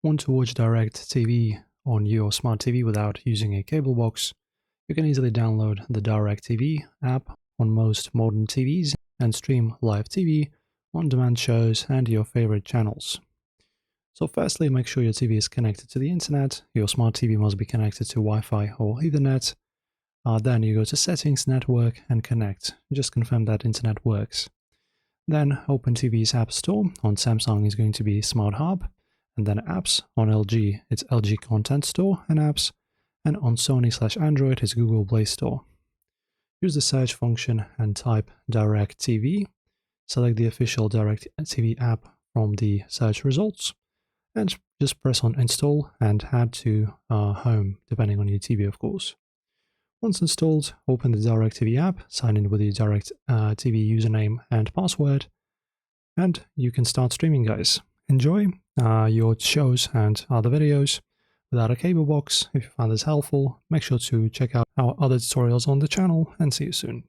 Want to watch Directv on your smart TV without using a cable box? You can easily download the Directv app on most modern TVs and stream live TV, on-demand shows, and your favorite channels. So firstly, make sure your TV is connected to the internet. Your smart TV must be connected to Wi-Fi or Ethernet. Then you go to Settings, Network, and Connect. Just confirm that internet works. Then open TV's App Store. On Samsung is going to be Smart Hub, and then Apps. On LG, it's LG Content Store and Apps, and on Sony/Android, it's Google Play Store. Use the search function and type Directv. Select the official Directv app from the search results, and just press on Install and add to Home, depending on your TV, of course. Once installed, open the Directv app, sign in with your Directv username and password, and you can start streaming, guys. Enjoy your shows and other videos without a cable box. If you found this helpful, make sure to check out our other tutorials on the channel, and see you soon.